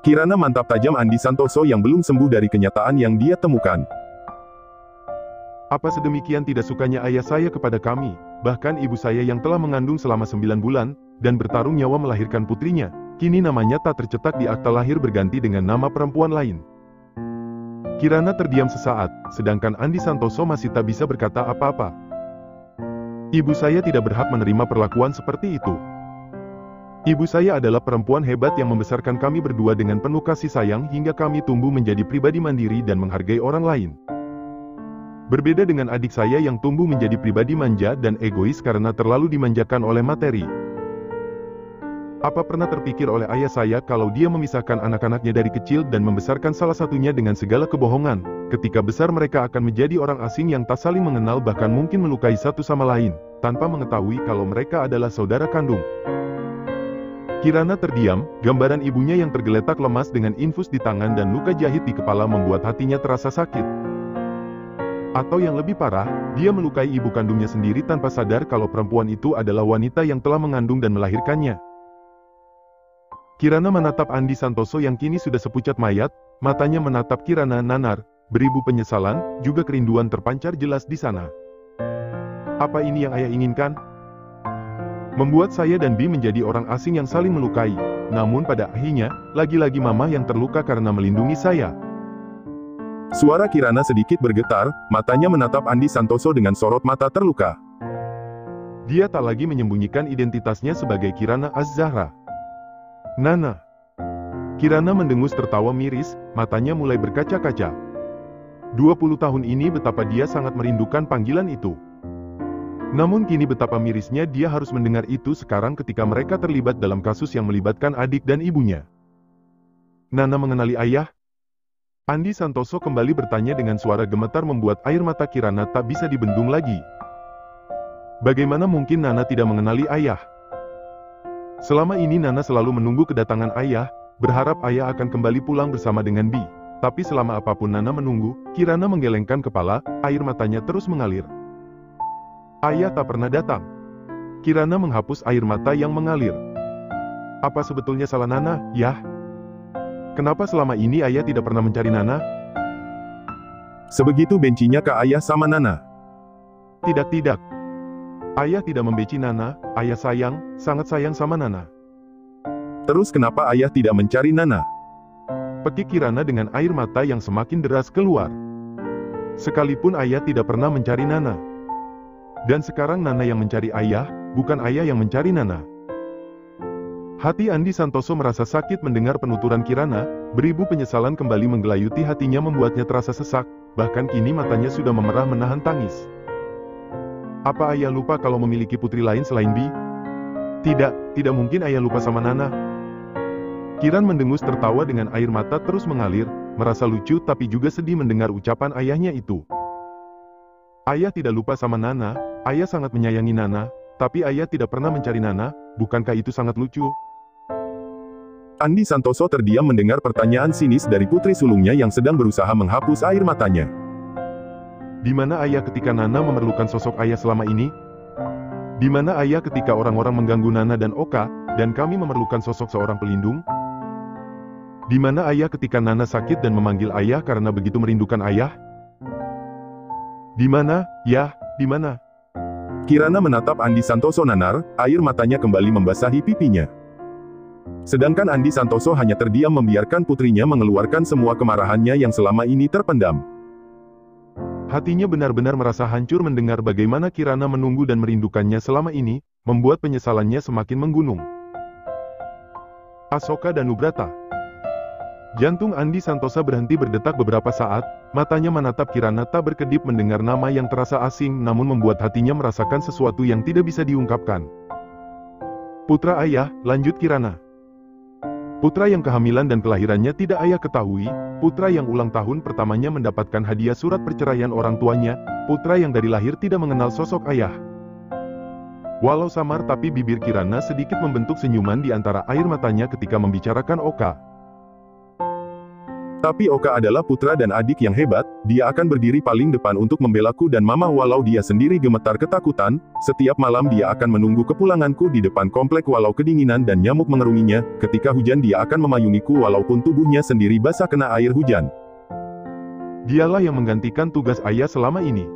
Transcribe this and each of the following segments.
Kirana mantap tajam Andi Santoso yang belum sembuh dari kenyataan yang dia temukan. Apa sedemikian tidak sukanya ayah saya kepada kami, bahkan ibu saya yang telah mengandung selama 9 bulan, dan bertarung nyawa melahirkan putrinya, kini namanya tak tercetak di akta lahir berganti dengan nama perempuan lain. Kirana terdiam sesaat, sedangkan Andi Santoso masih tak bisa berkata apa-apa. Ibu saya tidak berhak menerima perlakuan seperti itu. Ibu saya adalah perempuan hebat yang membesarkan kami berdua dengan penuh kasih sayang hingga kami tumbuh menjadi pribadi mandiri dan menghargai orang lain. Berbeda dengan adik saya yang tumbuh menjadi pribadi manja dan egois karena terlalu dimanjakan oleh materi. Apa pernah terpikir oleh ayah saya kalau dia memisahkan anak-anaknya dari kecil dan membesarkan salah satunya dengan segala kebohongan? Ketika besar mereka akan menjadi orang asing yang tak saling mengenal bahkan mungkin melukai satu sama lain, tanpa mengetahui kalau mereka adalah saudara kandung. Kirana terdiam, gambaran ibunya yang tergeletak lemas dengan infus di tangan dan luka jahit di kepala membuat hatinya terasa sakit. Atau yang lebih parah, dia melukai ibu kandungnya sendiri tanpa sadar kalau perempuan itu adalah wanita yang telah mengandung dan melahirkannya. Kirana menatap Andi Santoso yang kini sudah sepucat mayat, matanya menatap Kirana nanar, beribu penyesalan, juga kerinduan terpancar jelas di sana. Apa ini yang ayah inginkan? Membuat saya dan Bi menjadi orang asing yang saling melukai, namun pada akhirnya, lagi-lagi mama yang terluka karena melindungi saya. Suara Kirana sedikit bergetar, matanya menatap Andi Santoso dengan sorot mata terluka. Dia tak lagi menyembunyikan identitasnya sebagai Kirana Az-Zahra. Nana. Kirana mendengus tertawa miris, matanya mulai berkaca-kaca. 20 tahun ini betapa dia sangat merindukan panggilan itu. Namun kini betapa mirisnya dia harus mendengar itu sekarang ketika mereka terlibat dalam kasus yang melibatkan adik dan ibunya. Nana mengenali ayah? Andi Santoso kembali bertanya dengan suara gemetar membuat air mata Kirana tak bisa dibendung lagi. Bagaimana mungkin Nana tidak mengenali ayah? Selama ini Nana selalu menunggu kedatangan ayah, berharap ayah akan kembali pulang bersama dengan Bi. Tapi selama apapun Nana menunggu, Kirana menggelengkan kepala, air matanya terus mengalir. Ayah tak pernah datang. Kirana menghapus air mata yang mengalir. Apa sebetulnya salah Nana, yah? Kenapa selama ini ayah tidak pernah mencari Nana? Sebegitu bencinya ke ayah sama Nana. Tidak. Ayah tidak membenci Nana, ayah sayang, sangat sayang sama Nana. Terus kenapa ayah tidak mencari Nana? Pekik Kirana dengan air mata yang semakin deras keluar. Sekalipun ayah tidak pernah mencari Nana. Dan sekarang Nana yang mencari ayah, bukan ayah yang mencari Nana. Hati Andi Santoso merasa sakit mendengar penuturan Kirana, beribu penyesalan kembali menggelayuti hatinya membuatnya terasa sesak, bahkan kini matanya sudah memerah menahan tangis. Apa ayah lupa kalau memiliki putri lain selain Bi? Tidak mungkin ayah lupa sama Nana. Kiran mendengus tertawa dengan air mata terus mengalir, merasa lucu tapi juga sedih mendengar ucapan ayahnya itu. Ayah tidak lupa sama Nana, ayah sangat menyayangi Nana, tapi ayah tidak pernah mencari Nana, bukankah itu sangat lucu? Andi Santoso terdiam mendengar pertanyaan sinis dari putri sulungnya yang sedang berusaha menghapus air matanya. Di mana ayah ketika Nana memerlukan sosok ayah selama ini? Di mana ayah ketika orang-orang mengganggu Nana dan Oka, dan kami memerlukan sosok seorang pelindung? Di mana ayah ketika Nana sakit dan memanggil ayah karena begitu merindukan ayah? Di mana, yah, di mana? Kirana menatap Andi Santoso nanar, air matanya kembali membasahi pipinya. Sedangkan Andi Santoso hanya terdiam membiarkan putrinya mengeluarkan semua kemarahannya yang selama ini terpendam. Hatinya benar-benar merasa hancur mendengar bagaimana Kirana menunggu dan merindukannya selama ini, membuat penyesalannya semakin menggunung. Asoka Danubrata. Jantung Andi Santoso berhenti berdetak beberapa saat, matanya menatap Kirana tak berkedip mendengar nama yang terasa asing namun membuat hatinya merasakan sesuatu yang tidak bisa diungkapkan. Putra ayah, lanjut Kirana. Putra yang kehamilan dan kelahirannya tidak ayah ketahui, putra yang ulang tahun pertamanya mendapatkan hadiah surat perceraian orang tuanya, putra yang dari lahir tidak mengenal sosok ayah. Walau samar tapi bibir Kirana sedikit membentuk senyuman di antara air matanya ketika membicarakan Oka. Tapi Oka adalah putra dan adik yang hebat, dia akan berdiri paling depan untuk membelaku dan mama walau dia sendiri gemetar ketakutan, setiap malam dia akan menunggu kepulanganku di depan komplek walau kedinginan dan nyamuk mengerunginya, ketika hujan dia akan memayungiku walaupun tubuhnya sendiri basah kena air hujan. Dialah yang menggantikan tugas ayah selama ini.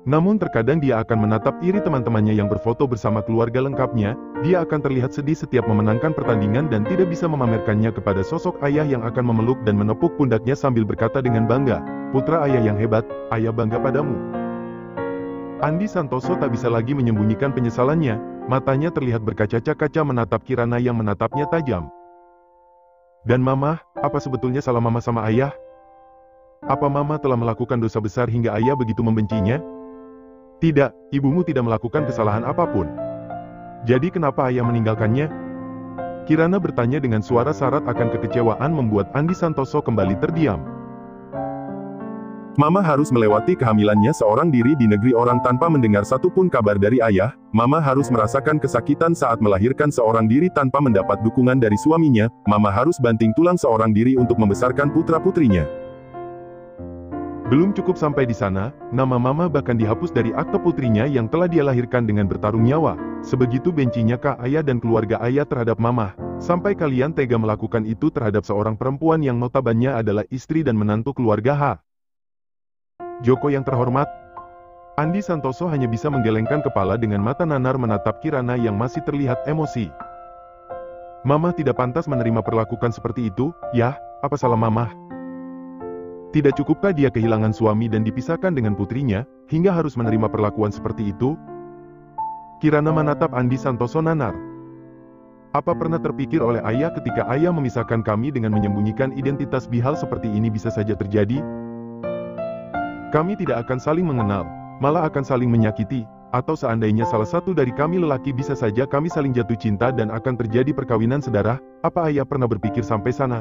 Namun terkadang dia akan menatap iri teman-temannya yang berfoto bersama keluarga lengkapnya, dia akan terlihat sedih setiap memenangkan pertandingan dan tidak bisa memamerkannya kepada sosok ayah yang akan memeluk dan menepuk pundaknya sambil berkata dengan bangga, "Putra ayah yang hebat, ayah bangga padamu." Andi Santoso tak bisa lagi menyembunyikan penyesalannya, matanya terlihat berkaca-kaca menatap Kirana yang menatapnya tajam. "Dan mama, apa sebetulnya salah mama sama ayah? Apa mama telah melakukan dosa besar hingga ayah begitu membencinya?" "Tidak, ibumu tidak melakukan kesalahan apapun. Jadi kenapa ayah meninggalkannya?" Kirana bertanya dengan suara syarat akan kekecewaan membuat Andi Santoso kembali terdiam. Mama harus melewati kehamilannya seorang diri di negeri orang tanpa mendengar satupun kabar dari ayah, mama harus merasakan kesakitan saat melahirkan seorang diri tanpa mendapat dukungan dari suaminya, mama harus banting tulang seorang diri untuk membesarkan putra-putrinya. Belum cukup sampai di sana, nama mama bahkan dihapus dari akte putrinya yang telah dia lahirkan dengan bertarung nyawa. Sebegitu bencinya kah ayah dan keluarga ayah terhadap mama, sampai kalian tega melakukan itu terhadap seorang perempuan yang notabene adalah istri dan menantu keluarga H. Joko yang terhormat, Andi Santoso hanya bisa menggelengkan kepala dengan mata nanar menatap Kirana yang masih terlihat emosi. "Mama tidak pantas menerima perlakuan seperti itu, ya, apa salah mama? Tidak cukupkah dia kehilangan suami dan dipisahkan dengan putrinya, hingga harus menerima perlakuan seperti itu?" Kirana menatap Andi Santoso nanar. "Apa pernah terpikir oleh ayah ketika ayah memisahkan kami dengan menyembunyikan identitas bihal seperti ini bisa saja terjadi? Kami tidak akan saling mengenal, malah akan saling menyakiti, atau seandainya salah satu dari kami lelaki bisa saja kami saling jatuh cinta dan akan terjadi perkawinan sedarah, apa ayah pernah berpikir sampai sana?"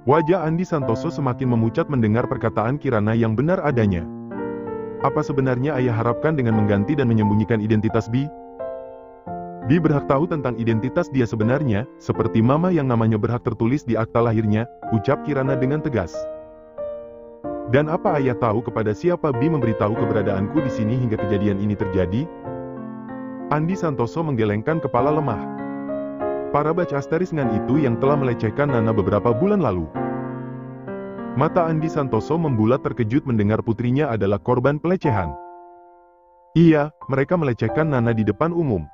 Wajah Andi Santoso semakin memucat mendengar perkataan Kirana yang benar adanya. Apa sebenarnya ayah harapkan dengan mengganti dan menyembunyikan identitas Bi? Bi berhak tahu tentang identitas dia sebenarnya, seperti mama yang namanya berhak tertulis di akta lahirnya, ucap Kirana dengan tegas. "Dan apa ayah tahu kepada siapa Bi memberitahu keberadaanku di sini hingga kejadian ini terjadi?" Andi Santoso menggelengkan kepala lemah. Para baca asterisngan itu yang telah melecehkan Nana beberapa bulan lalu. Mata Andi Santoso membulat terkejut mendengar putrinya adalah korban pelecehan. Iya, mereka melecehkan Nana di depan umum.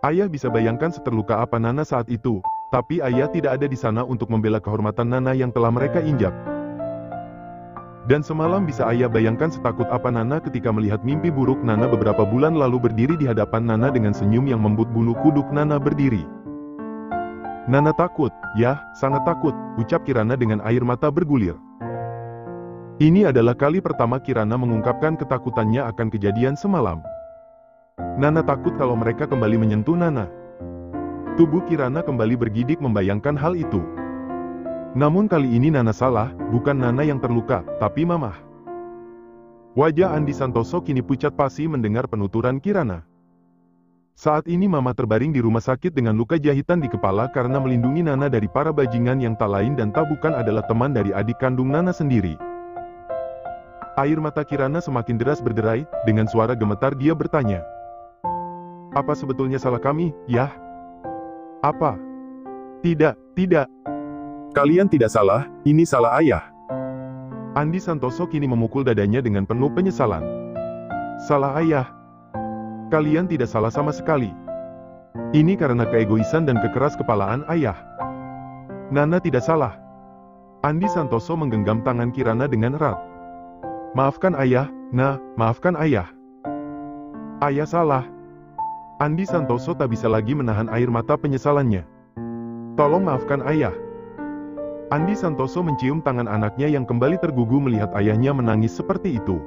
Ayah bisa bayangkan seterluka apa Nana saat itu, tapi ayah tidak ada di sana untuk membela kehormatan Nana yang telah mereka injak. Dan semalam bisa ayah bayangkan setakut apa Nana ketika melihat mimpi buruk Nana beberapa bulan lalu berdiri di hadapan Nana dengan senyum yang membuat bulu kuduk Nana berdiri. "Nana takut, ya, sangat takut," ucap Kirana dengan air mata bergulir. Ini adalah kali pertama Kirana mengungkapkan ketakutannya akan kejadian semalam. Nana takut kalau mereka kembali menyentuh Nana. Tubuh Kirana kembali bergidik membayangkan hal itu. Namun kali ini Nana salah, bukan Nana yang terluka, tapi Mama. Wajah Andi Santoso kini pucat pasi mendengar penuturan Kirana. Saat ini Mama terbaring di rumah sakit dengan luka jahitan di kepala karena melindungi Nana dari para bajingan yang tak lain dan tak bukan adalah teman dari adik kandung Nana sendiri. Air mata Kirana semakin deras berderai, dengan suara gemetar dia bertanya. "Apa sebetulnya salah kami, ya?" "Apa?" Tidak. "Kalian tidak salah, ini salah ayah." Andi Santoso kini memukul dadanya dengan penuh penyesalan. "Salah ayah? Kalian tidak salah sama sekali. Ini karena keegoisan dan kekeras kepalaan ayah. Nana tidak salah." Andi Santoso menggenggam tangan Kirana dengan erat. "Maafkan ayah, maafkan ayah. Ayah salah." Andi Santoso tak bisa lagi menahan air mata penyesalannya. "Tolong maafkan ayah." Andi Santoso mencium tangan anaknya yang kembali tergugu melihat ayahnya menangis seperti itu.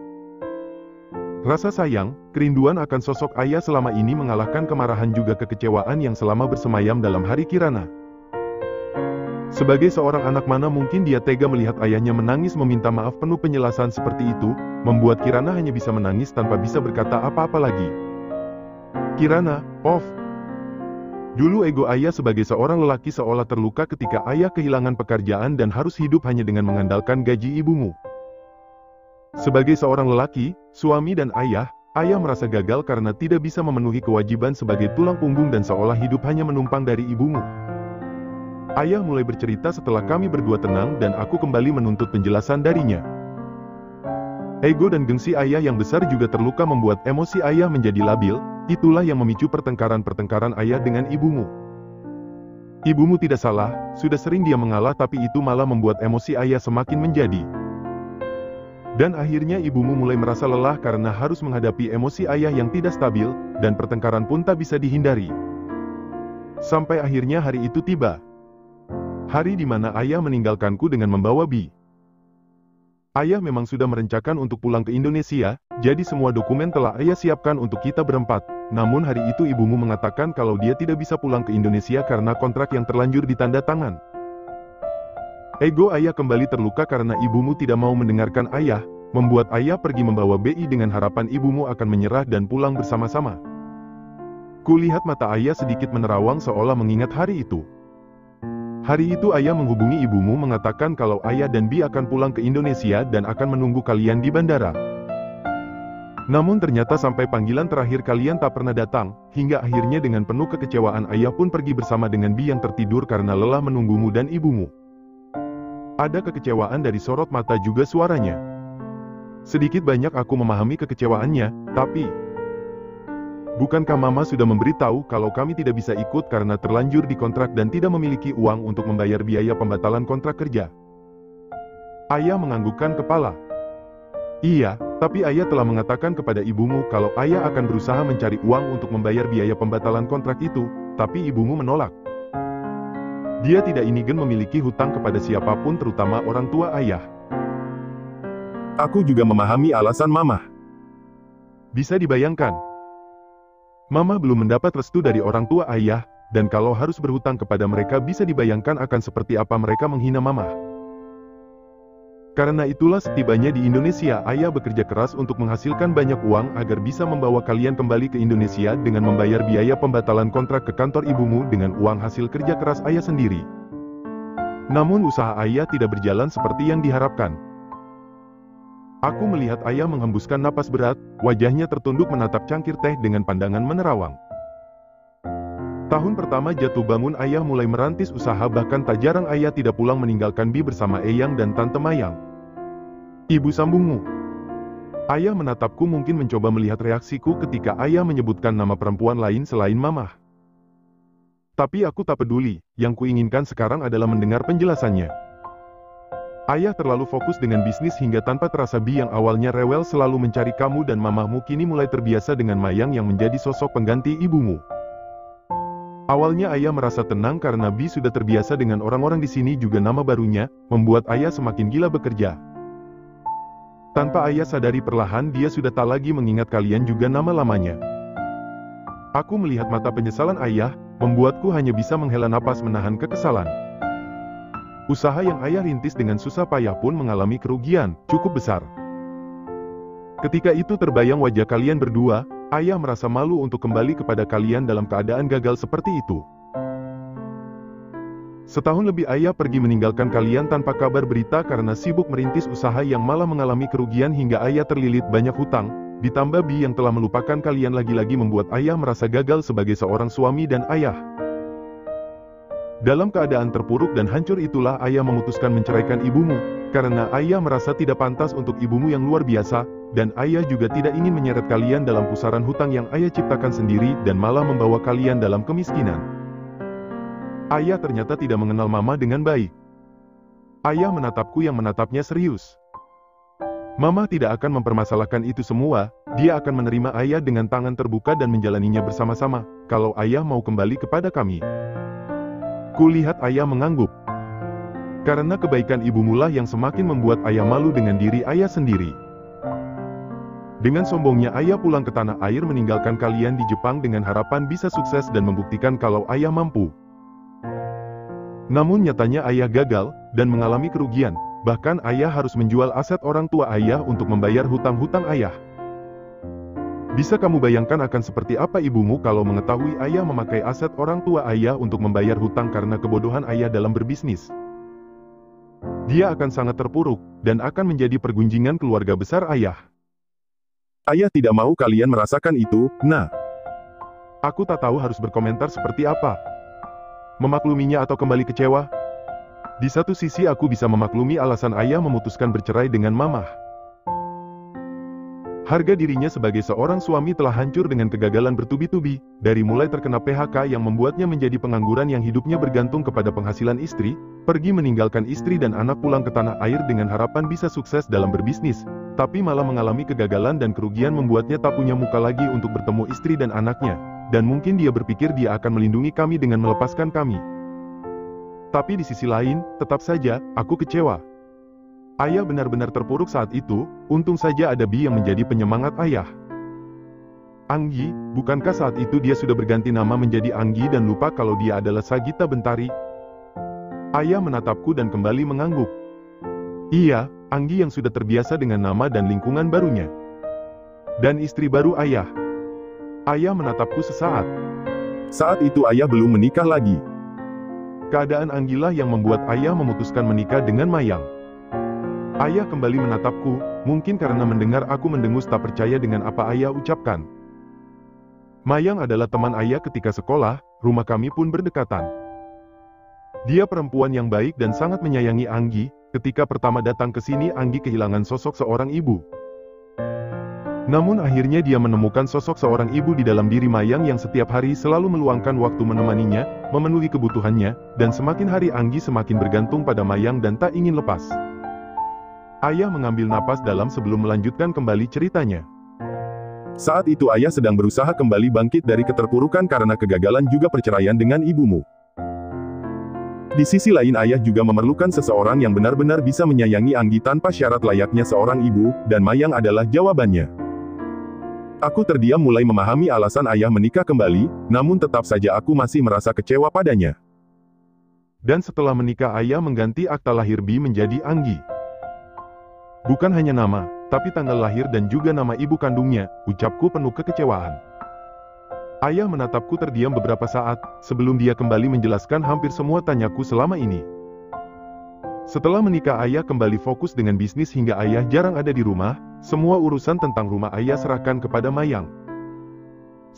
Rasa sayang, kerinduan akan sosok ayah selama ini mengalahkan kemarahan juga kekecewaan yang selama bersemayam dalam hari Kirana. Sebagai seorang anak mana mungkin dia tega melihat ayahnya menangis meminta maaf penuh penjelasan seperti itu, membuat Kirana hanya bisa menangis tanpa bisa berkata apa-apa lagi. "Kirana, off." Dulu ego ayah sebagai seorang lelaki seolah terluka ketika ayah kehilangan pekerjaan dan harus hidup hanya dengan mengandalkan gaji ibumu. Sebagai seorang lelaki, suami dan ayah merasa gagal karena tidak bisa memenuhi kewajiban sebagai tulang punggung dan seolah hidup hanya menumpang dari ibumu. Ayah mulai bercerita setelah kami berdua tenang dan aku kembali menuntut penjelasan darinya. Ego dan gengsi ayah yang besar juga terluka membuat emosi ayah menjadi labil. Itulah yang memicu pertengkaran-pertengkaran ayah dengan ibumu. Ibumu tidak salah, sudah sering dia mengalah tapi itu malah membuat emosi ayah semakin menjadi. Dan akhirnya ibumu mulai merasa lelah karena harus menghadapi emosi ayah yang tidak stabil, dan pertengkaran pun tak bisa dihindari. Sampai akhirnya hari itu tiba. Hari di mana ayah meninggalkanku dengan membawa Bi. Ayah memang sudah merencanakan untuk pulang ke Indonesia, jadi semua dokumen telah ayah siapkan untuk kita berempat. Namun hari itu ibumu mengatakan kalau dia tidak bisa pulang ke Indonesia karena kontrak yang terlanjur ditanda tangan. Ego ayah kembali terluka karena ibumu tidak mau mendengarkan ayah, membuat ayah pergi membawa BI dengan harapan ibumu akan menyerah dan pulang bersama-sama. Kulihat mata ayah sedikit menerawang seolah mengingat hari itu. Hari itu ayah menghubungi ibumu mengatakan kalau ayah dan Bi akan pulang ke Indonesia dan akan menunggu kalian di bandara. Namun ternyata sampai panggilan terakhir kalian tak pernah datang, hingga akhirnya dengan penuh kekecewaan ayah pun pergi bersama dengan Bi yang tertidur karena lelah menunggumu dan ibumu. Ada kekecewaan dari sorot mata juga suaranya. Sedikit banyak aku memahami kekecewaannya, tapi bukankah Mama sudah memberitahu kalau kami tidak bisa ikut karena terlanjur dikontrak dan tidak memiliki uang untuk membayar biaya pembatalan kontrak kerja? Ayah menganggukkan kepala. Iya, tapi ayah telah mengatakan kepada ibumu kalau ayah akan berusaha mencari uang untuk membayar biaya pembatalan kontrak itu, tapi ibumu menolak. Dia tidak ingin memiliki hutang kepada siapapun terutama orang tua ayah. Aku juga memahami alasan Mama. Bisa dibayangkan. Mama belum mendapat restu dari orang tua ayah, dan kalau harus berhutang kepada mereka bisa dibayangkan akan seperti apa mereka menghina Mama. Karena itulah setibanya di Indonesia ayah bekerja keras untuk menghasilkan banyak uang agar bisa membawa kalian kembali ke Indonesia dengan membayar biaya pembatalan kontrak ke kantor ibumu dengan uang hasil kerja keras ayah sendiri. Namun usaha ayah tidak berjalan seperti yang diharapkan. Aku melihat ayah menghembuskan napas berat, wajahnya tertunduk menatap cangkir teh dengan pandangan menerawang. Tahun pertama jatuh bangun ayah mulai merantis usaha bahkan tak jarang ayah tidak pulang meninggalkan Bi bersama Eyang dan Tante Mayang. Ibu sambungmu. Ayah menatapku mungkin mencoba melihat reaksiku ketika ayah menyebutkan nama perempuan lain selain Mama. Tapi aku tak peduli, yang kuinginkan sekarang adalah mendengar penjelasannya. Ayah terlalu fokus dengan bisnis hingga tanpa terasa Bi yang awalnya rewel selalu mencari kamu dan mamahmu kini mulai terbiasa dengan Mayang yang menjadi sosok pengganti ibumu. Awalnya ayah merasa tenang karena Bi sudah terbiasa dengan orang-orang di sini juga nama barunya, membuat ayah semakin gila bekerja. Tanpa ayah sadari perlahan dia sudah tak lagi mengingat kalian juga nama lamanya. Aku melihat mata penyesalan ayah, membuatku hanya bisa menghela napas menahan kekesalan. Usaha yang ayah rintis dengan susah payah pun mengalami kerugian cukup besar. Ketika itu terbayang wajah kalian berdua, ayah merasa malu untuk kembali kepada kalian dalam keadaan gagal seperti itu. Setahun lebih ayah pergi meninggalkan kalian tanpa kabar berita karena sibuk merintis usaha yang malah mengalami kerugian hingga ayah terlilit banyak hutang, ditambah Bi yang telah melupakan kalian lagi-lagi membuat ayah merasa gagal sebagai seorang suami dan ayah. Dalam keadaan terpuruk dan hancur itulah ayah memutuskan menceraikan ibumu, karena ayah merasa tidak pantas untuk ibumu yang luar biasa, dan ayah juga tidak ingin menyeret kalian dalam pusaran hutang yang ayah ciptakan sendiri dan malah membawa kalian dalam kemiskinan. Ayah ternyata tidak mengenal Mama dengan baik. Ayah menatapku yang menatapnya serius. Mama tidak akan mempermasalahkan itu semua, dia akan menerima ayah dengan tangan terbuka dan menjalaninya bersama-sama, kalau ayah mau kembali kepada kami. Kulihat ayah mengangguk. Karena kebaikan ibumulah yang semakin membuat ayah malu dengan diri ayah sendiri. Dengan sombongnya ayah pulang ke tanah air meninggalkan kalian di Jepang dengan harapan bisa sukses dan membuktikan kalau ayah mampu. Namun nyatanya ayah gagal, dan mengalami kerugian, bahkan ayah harus menjual aset orang tua ayah untuk membayar hutang-hutang ayah. Bisa kamu bayangkan akan seperti apa ibumu kalau mengetahui ayah memakai aset orang tua ayah untuk membayar hutang karena kebodohan ayah dalam berbisnis. Dia akan sangat terpuruk, dan akan menjadi pergunjingan keluarga besar ayah. Ayah tidak mau kalian merasakan itu, nah. Aku tak tahu harus berkomentar seperti apa. Memakluminya atau kembali kecewa? Di satu sisi aku bisa memaklumi alasan ayah memutuskan bercerai dengan mamah. Harga dirinya sebagai seorang suami telah hancur dengan kegagalan bertubi-tubi, dari mulai terkena PHK yang membuatnya menjadi pengangguran yang hidupnya bergantung kepada penghasilan istri, pergi meninggalkan istri dan anak pulang ke tanah air dengan harapan bisa sukses dalam berbisnis, tapi malah mengalami kegagalan dan kerugian membuatnya tak punya muka lagi untuk bertemu istri dan anaknya, dan mungkin dia berpikir dia akan melindungi kami dengan melepaskan kami. Tapi di sisi lain, tetap saja, aku kecewa. Ayah benar-benar terpuruk saat itu, untung saja ada Bi yang menjadi penyemangat ayah. Anggi, bukankah saat itu dia sudah berganti nama menjadi Anggi dan lupa kalau dia adalah Sagita Bentari? Ayah menatapku dan kembali mengangguk. Iya, Anggi yang sudah terbiasa dengan nama dan lingkungan barunya. Dan istri baru ayah. Ayah menatapku sesaat. Saat itu ayah belum menikah lagi. Keadaan Anggilah yang membuat ayah memutuskan menikah dengan Mayang. Ayah kembali menatapku, mungkin karena mendengar aku mendengus tak percaya dengan apa ayah ucapkan. Mayang adalah teman ayah ketika sekolah, rumah kami pun berdekatan. Dia perempuan yang baik dan sangat menyayangi Anggi. Ketika pertama datang ke sini Anggi kehilangan sosok seorang ibu. Namun akhirnya dia menemukan sosok seorang ibu di dalam diri Mayang yang setiap hari selalu meluangkan waktu menemaninya, memenuhi kebutuhannya, dan semakin hari Anggi semakin bergantung pada Mayang dan tak ingin lepas. Ayah mengambil napas dalam sebelum melanjutkan kembali ceritanya. Saat itu ayah sedang berusaha kembali bangkit dari keterpurukan karena kegagalan juga perceraian dengan ibumu. Di sisi lain ayah juga memerlukan seseorang yang benar-benar bisa menyayangi Anggi tanpa syarat layaknya seorang ibu, dan Mayang adalah jawabannya. Aku terdiam mulai memahami alasan ayah menikah kembali, namun tetap saja aku masih merasa kecewa padanya. Dan setelah menikah ayah mengganti akta lahir Bi menjadi Anggi. Bukan hanya nama, tapi tanggal lahir dan juga nama ibu kandungnya, ucapku penuh kekecewaan. Ayah menatapku terdiam beberapa saat, sebelum dia kembali menjelaskan hampir semua tanyaku selama ini. Setelah menikah ayah kembali fokus dengan bisnis hingga ayah jarang ada di rumah, semua urusan tentang rumah ayah serahkan kepada Mayang.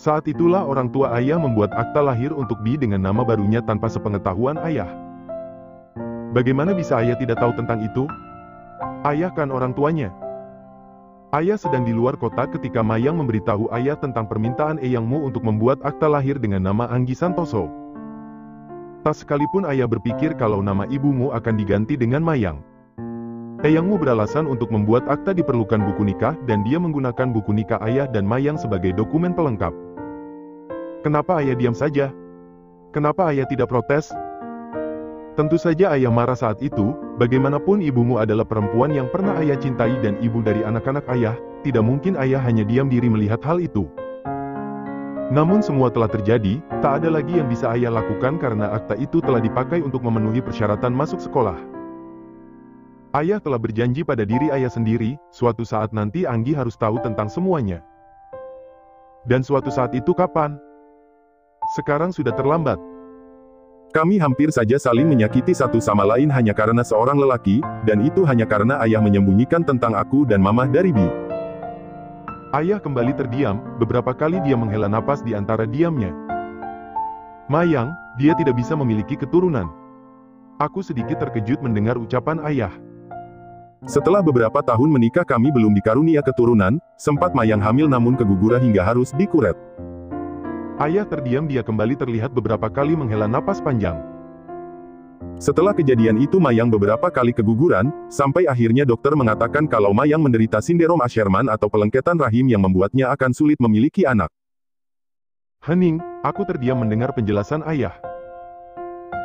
Saat itulah orang tua ayah membuat akta lahir untuk Bi dengan nama barunya tanpa sepengetahuan ayah. Bagaimana bisa ayah tidak tahu tentang itu? Ayah kan orang tuanya. Ayah sedang di luar kota ketika Mayang memberitahu ayah tentang permintaan eyangmu untuk membuat akta lahir dengan nama Anggi Santoso. Tak sekalipun ayah berpikir kalau nama ibumu akan diganti dengan Mayang. Eyangmu beralasan untuk membuat akta diperlukan buku nikah dan dia menggunakan buku nikah ayah dan Mayang sebagai dokumen pelengkap. Kenapa ayah diam saja? Kenapa ayah tidak protes? Tentu saja ayah marah saat itu, bagaimanapun ibumu adalah perempuan yang pernah ayah cintai dan ibu dari anak-anak ayah, tidak mungkin ayah hanya diam diri melihat hal itu. Namun semua telah terjadi, tak ada lagi yang bisa ayah lakukan karena akta itu telah dipakai untuk memenuhi persyaratan masuk sekolah. Ayah telah berjanji pada diri ayah sendiri, suatu saat nanti Anggi harus tahu tentang semuanya. Dan suatu saat itu kapan? Sekarang sudah terlambat. Kami hampir saja saling menyakiti satu sama lain hanya karena seorang lelaki, dan itu hanya karena ayah menyembunyikan tentang aku dan mamah dari Bi. Ayah kembali terdiam, beberapa kali dia menghela napas di antara diamnya. Mayang, dia tidak bisa memiliki keturunan. Aku sedikit terkejut mendengar ucapan ayah. Setelah beberapa tahun menikah kami belum dikarunia keturunan, sempat Mayang hamil namun keguguran hingga harus dikuret. Ayah terdiam dia kembali terlihat beberapa kali menghela napas panjang. Setelah kejadian itu Mayang beberapa kali keguguran, sampai akhirnya dokter mengatakan kalau Mayang menderita sindrom Asherman atau pelengketan rahim yang membuatnya akan sulit memiliki anak. Hening, aku terdiam mendengar penjelasan ayah.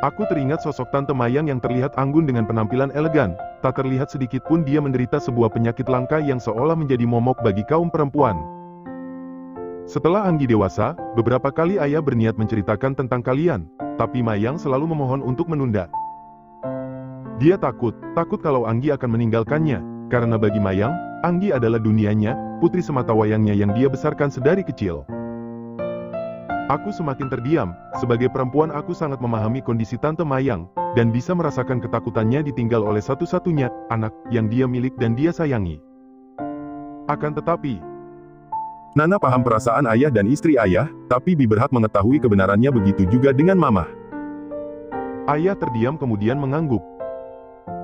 Aku teringat sosok Tante Mayang yang terlihat anggun dengan penampilan elegan, tak terlihat sedikit pun dia menderita sebuah penyakit langka yang seolah menjadi momok bagi kaum perempuan. Setelah Anggi dewasa, beberapa kali ayah berniat menceritakan tentang kalian, tapi Mayang selalu memohon untuk menunda. Dia takut kalau Anggi akan meninggalkannya, karena bagi Mayang, Anggi adalah dunianya, putri sematawayangnya yang dia besarkan sedari kecil. Aku semakin terdiam, sebagai perempuan aku sangat memahami kondisi Tante Mayang, dan bisa merasakan ketakutannya ditinggal oleh satu-satunya anak yang dia milik dan dia sayangi. Akan tetapi, Nana paham perasaan ayah dan istri ayah, tapi Bi berhak mengetahui kebenarannya, begitu juga dengan Mama. ayah terdiam kemudian mengangguk.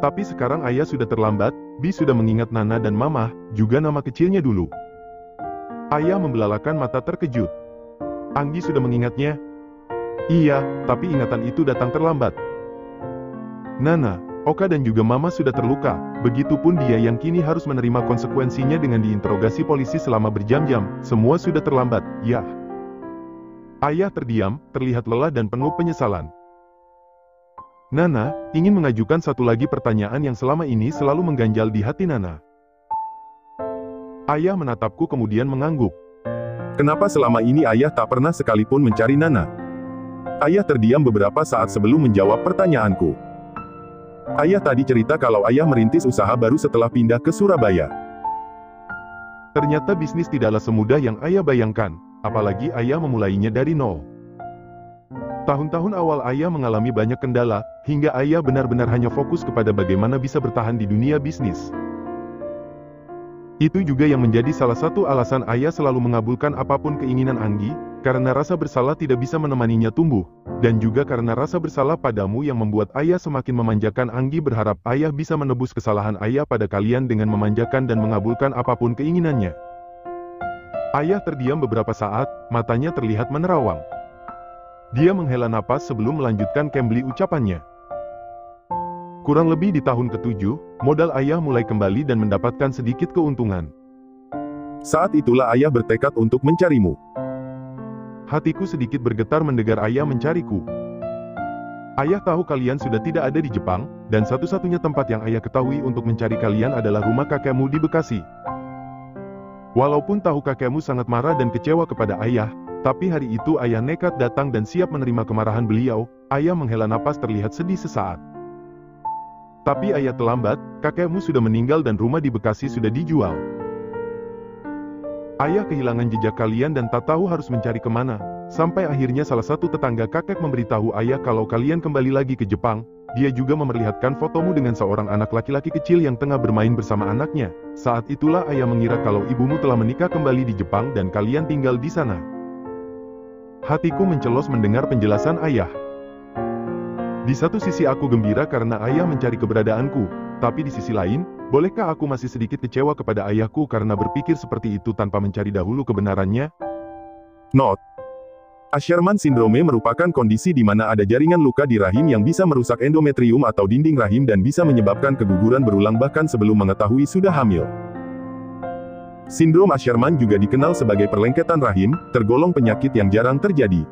Tapi sekarang ayah sudah terlambat, Bi sudah mengingat Nana dan Mama, juga nama kecilnya dulu. Ayah membelalakan mata terkejut. Anggi sudah mengingatnya? Iya, tapi ingatan itu datang terlambat. Nana, Oka dan juga Mama sudah terluka, begitupun dia yang kini harus menerima konsekuensinya dengan diinterogasi polisi selama berjam-jam, semua sudah terlambat, ya. Ayah terdiam, terlihat lelah dan penuh penyesalan. Nana, ingin mengajukan satu lagi pertanyaan yang selama ini selalu mengganjal di hati Nana. Ayah menatapku kemudian mengangguk. Kenapa selama ini ayah tak pernah sekalipun mencari Nana? Ayah terdiam beberapa saat sebelum menjawab pertanyaanku. Ayah tadi cerita kalau ayah merintis usaha baru setelah pindah ke Surabaya. Ternyata bisnis tidaklah semudah yang ayah bayangkan, apalagi ayah memulainya dari nol. Tahun-tahun awal ayah mengalami banyak kendala, hingga ayah benar-benar hanya fokus kepada bagaimana bisa bertahan di dunia bisnis. Itu juga yang menjadi salah satu alasan ayah selalu mengabulkan apapun keinginan Anggi, karena rasa bersalah tidak bisa menemaninya tumbuh, dan juga karena rasa bersalah padamu yang membuat ayah semakin memanjakan Anggi berharap ayah bisa menebus kesalahan ayah pada kalian dengan memanjakan dan mengabulkan apapun keinginannya. Ayah terdiam beberapa saat, matanya terlihat menerawang. Dia menghela napas sebelum melanjutkan kembali ucapannya. Kurang lebih di tahun ke-7, modal ayah mulai kembali dan mendapatkan sedikit keuntungan. Saat itulah ayah bertekad untuk mencarimu. Hatiku sedikit bergetar mendengar ayah mencariku. Ayah tahu kalian sudah tidak ada di Jepang, dan satu-satunya tempat yang ayah ketahui untuk mencari kalian adalah rumah kakekmu di Bekasi. Walaupun tahu kakekmu sangat marah dan kecewa kepada ayah, tapi hari itu ayah nekat datang dan siap menerima kemarahan beliau. Ayah menghela napas terlihat sedih sesaat. Tapi ayah terlambat, kakekmu sudah meninggal dan rumah di Bekasi sudah dijual. Ayah kehilangan jejak kalian dan tak tahu harus mencari kemana, sampai akhirnya salah satu tetangga kakek memberitahu ayah kalau kalian kembali lagi ke Jepang. Dia juga memperlihatkan fotomu dengan seorang anak laki-laki kecil yang tengah bermain bersama anaknya. Saat itulah ayah mengira kalau ibumu telah menikah kembali di Jepang dan kalian tinggal di sana. Hatiku mencelos mendengar penjelasan ayah. Di satu sisi aku gembira karena ayah mencari keberadaanku, tapi di sisi lain, bolehkah aku masih sedikit kecewa kepada ayahku karena berpikir seperti itu tanpa mencari dahulu kebenarannya? Note: Asherman Syndrome merupakan kondisi di mana ada jaringan luka di rahim yang bisa merusak endometrium atau dinding rahim dan bisa menyebabkan keguguran berulang bahkan sebelum mengetahui sudah hamil. Sindrom Asherman juga dikenal sebagai perlengketan rahim, tergolong penyakit yang jarang terjadi.